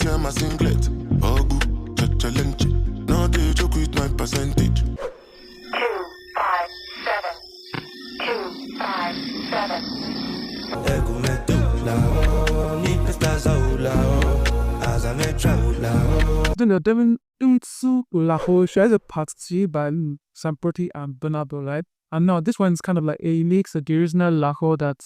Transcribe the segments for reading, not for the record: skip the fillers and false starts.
care my singlet. Ogu, challenge. No, they joke with my percentage. 257. Then the Devin into Laho II a part 2 by Shallipopi and Burna Boy, right? And now this one's kind of like a mix of the original Lahọ that,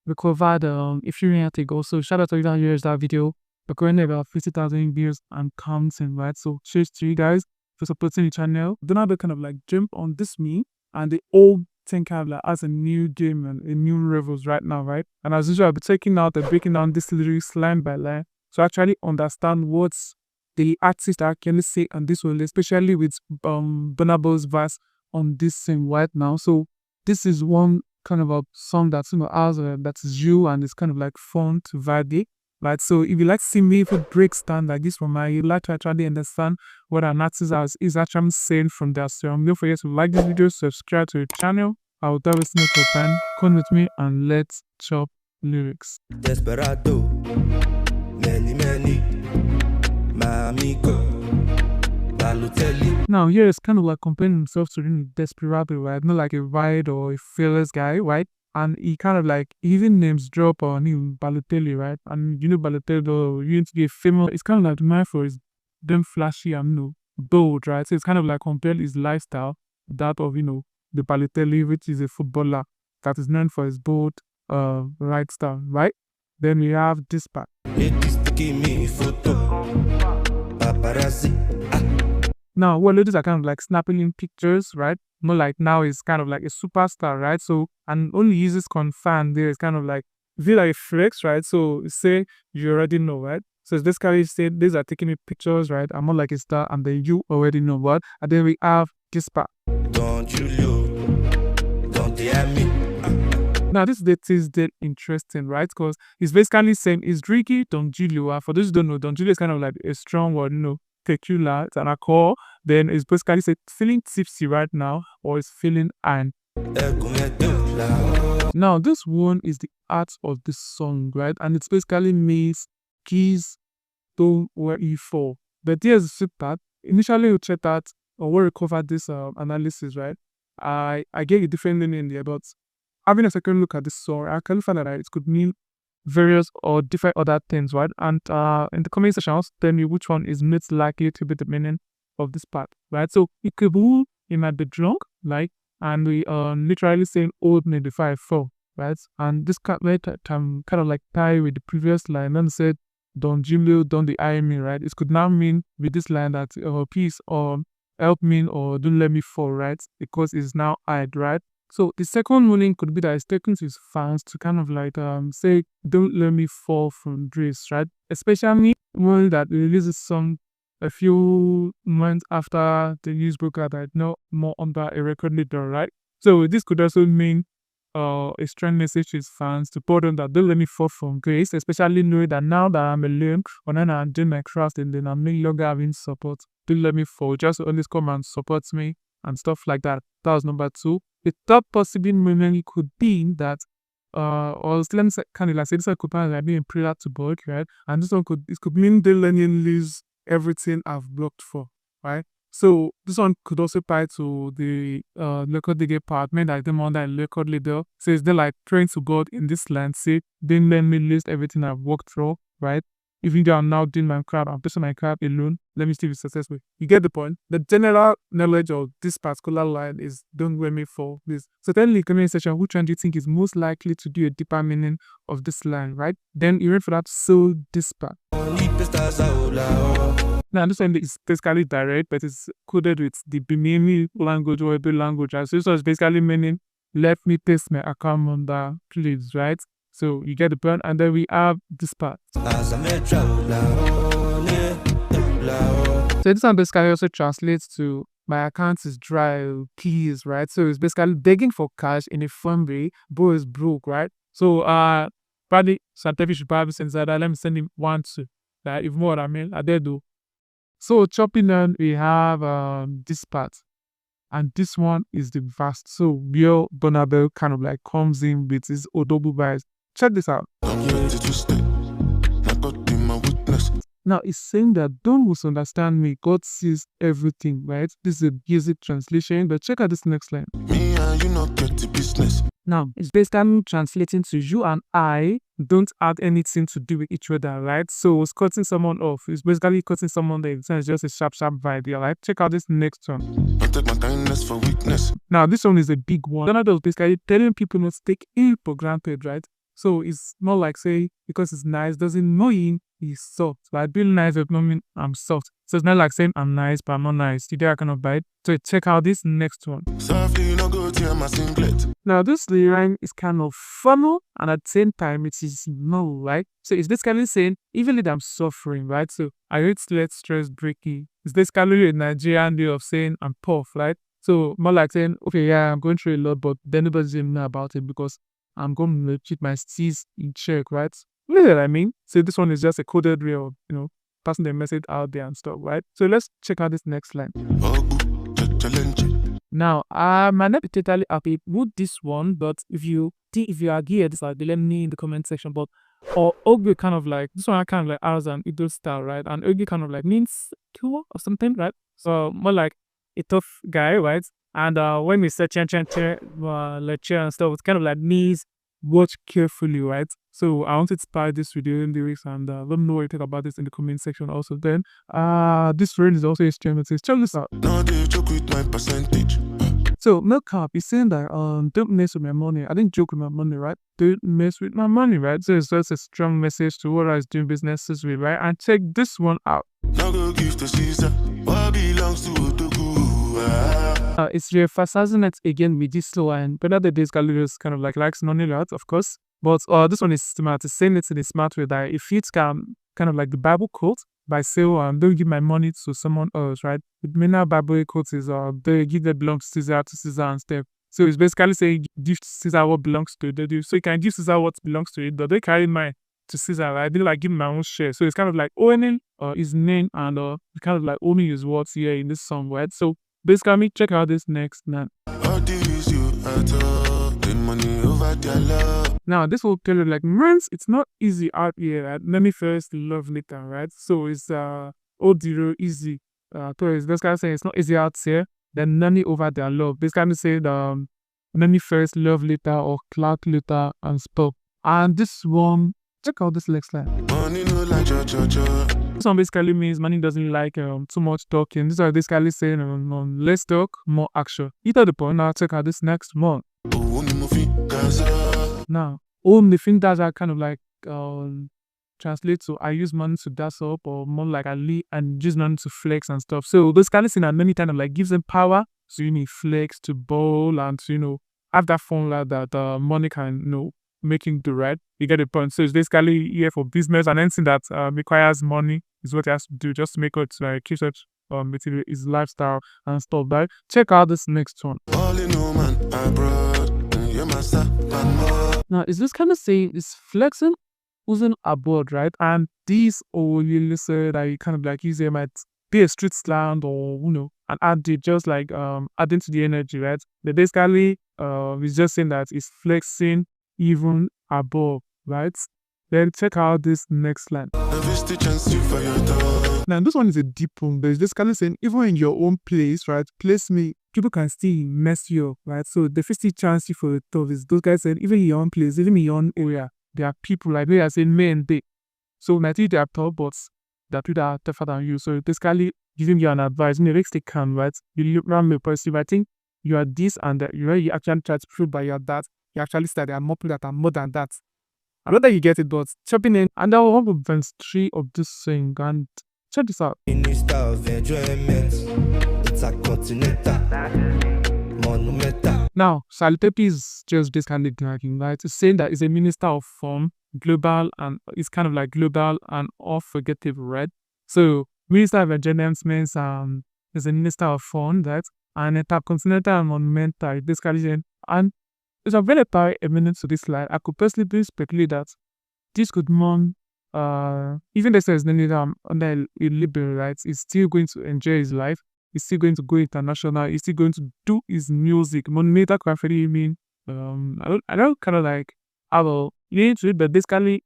we covered a few years ago. So shout out to everyone who hears that video. We're currently about 50,000 views and counting, right? So cheers to you guys for supporting the channel. Burna Boy kind of like jump on this meme and the old thing kind of like as a new game and a new levels right now, right? And as usual, I'll be taking out and breaking down this lyrics line by line to actually understand what's the artist actually say on this one, especially with Burna Boy's verse on this thing right now. So this is one kind of a song that has that is you and it's kind of like fun to vibe, right? So if you like to see me if it breaks down like this from you like to actually understand what an artist is actually saying from their song, don't forget to like this video, subscribe to the channel. I will tell you to open, come with me and let's chop lyrics. Desperado, many, my amigo, Balotelli. Now here is kind of like comparing himself to Desperado, right? Not like a ride or a fearless guy, right? And he kind of like even names drop on him Balotelli, right? And Balotelli, you need to be a famous. It's kind of like known for his damn flashy and bold, right? So it's kind of like compared his lifestyle that of the Balotelli, which is a footballer that is known for his bold right style, right? Then we have this part. Ladies taking me photo. Paparazzi. Now, what ladies are kind of like snapping in pictures, right? Not like now is kind of like a superstar, right? So, and only uses confirm there is kind of like, feel like a flex, right? So, say you already know, right? So, this guy said, these are taking me pictures, right? I'm not like a star, and then you already know what. And then we have this part. Don Julio, don't dare me. Now, this date is dead interesting, right? Because he's basically saying it's Ricky Don Julio. For those who don't know, Don Julio is kind of like a strong word, tequila, it's an alcohol. Then it's basically said feeling tipsy right now, or it's feeling and. Now, this one is the art of this song, right? And it's basically means keys don't where you fall. But here's the flip part. Initially, we checked out or we covered this analysis, right? I get a different meaning there, but having a second look at this song, I can find that it could mean various or different other things, right? And in the comment section, I'll tell you which one is most likely to be the meaning of this part, right? So it could be he might be drunk, like, and we are literally saying old me before I fall, right? And this kind of like tie with the previous line and said, Don Julio, don't the eye me, right? It could now mean with this line that peace or help me or don't let me fall, right? Because it's now eyed, right? So the second meaning could be that it's taken to his fans to kind of like say, don't let me fall from grace, right? Especially when that released a song a few months after the news broke out that no more under a record label, right? So this could also mean a strong message to his fans to tell them that don't let me fall from grace, especially knowing that now that I'm alone, or now that I'm doing my craft and then I'm no longer having support, don't let me fall, just always come and support me and stuff like that. That was number 2. The third possible meaning could be that, or let me say, kind of like say this one could be a prayer to God, right? And this one could mean the learning lose everything I've blocked for, right? So this one could also apply to the record label part, mean that them on that record label says they're like praying to God in this land, say, then let me list everything I've worked for, right? Even though I'm now doing my craft, I'm pushing my craft alone, let me still be successful. You get the point? The general knowledge of this particular line is don't let me fall, please. So tell me in the comment section which one do you think is most likely to do a deeper meaning of this line, right? Then you ready for that soul this part. Now this one is basically direct, but it's coded with the Bini language or Hebrew language. Right? So this was basically meaning let me paste my account number, please, right? So you get the point, and then we have this part. So this one basically also translates to my account is dry, please, right? So it's basically begging for cash in a fun way, but is broke, right? So probably sometimes should probably send that. Let me send him 1, 2. Like if more I mean, I did do. So chopping on, we have this part. And this one is the verse. So real Burna Boy kind of like comes in with his Odobu vibes. Check this out. Now, it's saying that don't misunderstand me. God sees everything, right? This is a basic translation, but check out this next line. Me and you not get the business. Now, it's basically translating to you and I don't have anything to do with each other, right? So it's cutting someone off. It's basically cutting someone there. It's just a sharp vibe, yeah, right? Check out this next one. I take my kindness for weakness. Now, this one is a big one. Donald is basically telling people not to take it for granted, right? So it's not like say because it's nice doesn't mean he's soft. Right? Being nice does not mean I'm soft. So it's not like saying I'm nice but I'm not nice. You get kind of vibe. So check out this next one. Softly, you know, go tear my singlet. Now this line is kind of formal and at the same time it is no, right? So it's basically saying even if I'm suffering, right? So I hate stress breaking. It's basically a Nigerian way of saying I'm tough, right? So more like saying, okay, yeah, I'm going through a lot, but then nobody's even know about it because I'm going to keep my steez in check, right? You know what I mean? So this one is just a coded way of, passing the message out there and stuff, right? So let's check out this next line. Now, I might not be totally happy with this one, but if you agree, this let me in the comment section. But or Ogbe kind of like this one, I kind of like ours and Idol style, right? And Ogbe kind of like means cool or something, right? So more like a tough guy, right? And when we say lecture and stuff, it's kind of like means watch carefully, right? So I want to inspire this video in lyrics and let me know what you think about this in the comment section also. Then this friend is also a streamer. Check this out. Now they joke with my percentage. So Milk is saying that don't mess with my money. I didn't joke with my money, right? Don't mess with my money, right? So it's just a strong message to what I was doing businesses with, right? And check this one out. Now go give to Caesar what belongs to Otoku. It's re-emphasizing it again with this line. But other days, Galileo kind of like likes none a lot, of course. But this one is smart. It's saying it in a smart way that if it can kind of like the Bible quote by saying, don't give my money to someone else, right? The main Bible quote is they give that belongs to Caesar and stuff. So it's basically saying give Caesar what belongs to it. So you can give Caesar what belongs to it, but they carry mine to Caesar, right? I didn't like give my own share. So it's kind of like owning his name and kind of like owning his words here in this song, right? So basically, check out this next now. Now, this will tell you like, man, it's not easy out here, right? Let me first love later, right? So it's Odiro easy. So it's basically saying it's not easy out here. Then none over their love. Basically say let me first love later or clout later and stop. And this one, check out this next line. Money no like This one basically means money doesn't like too much talking. This is basically saying less talk, more action. Eat at the point. Now check out this next one. Now, the thing that I kind of like translate to I use money to dance up or more like I lead and use money to flex and stuff. So this kind of thing that many times like gives them power to need flex, to bowl and to have that formula that money can make him do, right? You get the point. So it's basically here for business and anything that requires money is what he has to do just to make it like keep such material his lifestyle and stuff. But check out this next one. all in all, man, abroad. You're my star, man, more. Now is this kind of saying is flexing wasn't abroad, right? And these only say that you kind of like use them might be a street slang or and add it just like adding to the energy, right? But basically it's just saying that it's flexing even above, right? Then check out this next line. Now this one is a deep one, but it's just kind of saying even in your own place, right? Place me, people can still mess you up, right? So the 50 chance you for the top is those guys saying even in your own place, even in your own area, there are people like they are saying me and they. So might they are top, but there are people that are tougher than you. So basically giving you an advice, in the next they can, right? You look around me positive. I think you are this and that, you actually try to prove by your that. You actually said there are more people that are more than that. I know that you get it, but chopping in and that was verse 3 of this song and check this out. Minister of enjoyment, it's a continental, monumental. Now, Shallipopi is just this kind of dragging, right? It's saying that it's a minister of fun, global, and it's kind of like global and unforgettable, right? So, minister of enjoyment means is a minister of fun, right? And intercontinental and monumental, basically, and it's a very a minute to this slide. I could personally speculate that this could mean, even though there's no need under a liberal rights, he's still going to enjoy his life. He's still going to go international. He's still going to do his music. Monumental can really mean, I don't kind of like have a into it, but basically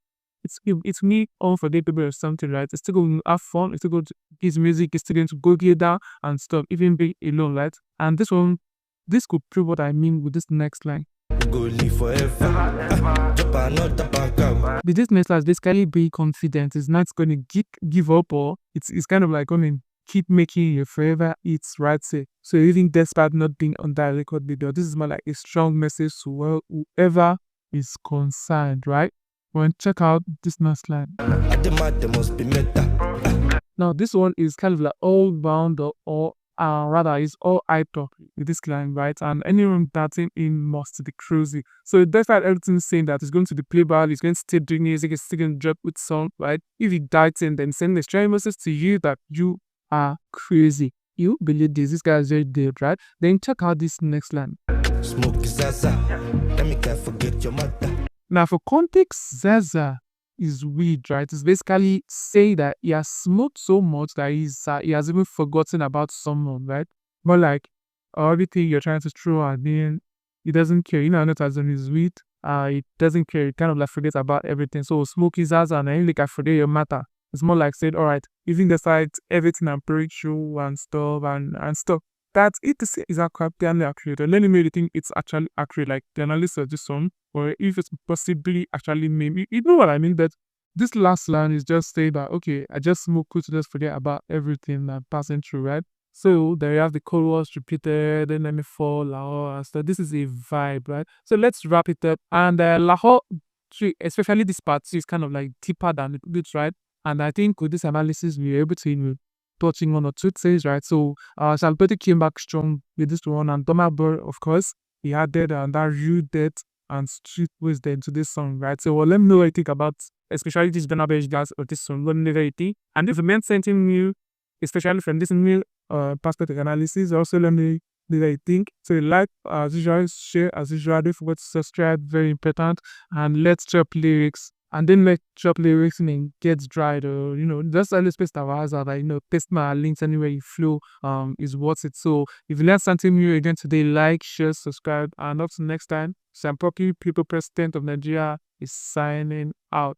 it's me unforgettable or something, right? It's still going to have fun. It's still going to his music is still going to go get down and stuff, even be alone, right? And this could prove what I mean with this next line. Go live forever. Drop another bank out. But this next line is basically be confident. It's not going to give up, or it's kind of like going to keep making your forever hits, right? So even despite not being on that record video, this is more like a strong message to whoever is concerned, right? Well, check out this next line. There must be meta. Now this one is kind of like all bound or rather is all hyped up with this line, right? And anyone dancing in must be crazy. So despite everything saying that it's going to be playable, it's going to still do music, it's still going to drop with song, right? If you dancing, then send a strong message to you that you are crazy. You believe this guy is very dead, right? Then check out this next line. Smoke is zaza. Let me can't forget your mother. Now for context, Zaza is weed, right? It's basically saying that he has smoked so much that he has even forgotten about someone, right? But like everything you're trying to throw at him, he doesn't care. You know, not as in his weed, he doesn't care. He kind of like forgets about everything. So smoke is Zaza, and I like I forget your matter. It's more like said, all right, even despite everything I'm pretty sure and stuff and stuff. That it is actually accurate. And let me really think it's actually accurate, like the analysis of this song, or if it's possibly actually maybe you know what I mean. But this last line is just saying that okay, I just smoke to just forget about everything I'm passing through, right? So there you have the chorus repeated, then let me fall, lahọ, and stuff. This is a vibe, right? So let's wrap it up. And lahọ II, especially this part, is kind of like deeper than it, right? And I think with this analysis, we were able to touching on or two things, right? So Shallipopi came back strong with this one, and Burna Boy, of course, he added that real depth and street wisdom to this song, right? So let me know what you think about, especially this Burna Boy guys or this song. Let me know what you think. And if you meant something new, especially from this new perspective analysis, also let me know what you think. So like as usual, share as usual. Don't forget to subscribe, very important. And let's drop lyrics. And then let drop lyrics and then gets dried, or just always paste our eyes out, paste my links anywhere you flow is worth it. So if you learned something new again today, like, share, subscribe, and up to next time, Shallipopi, People President of Nigeria is signing out.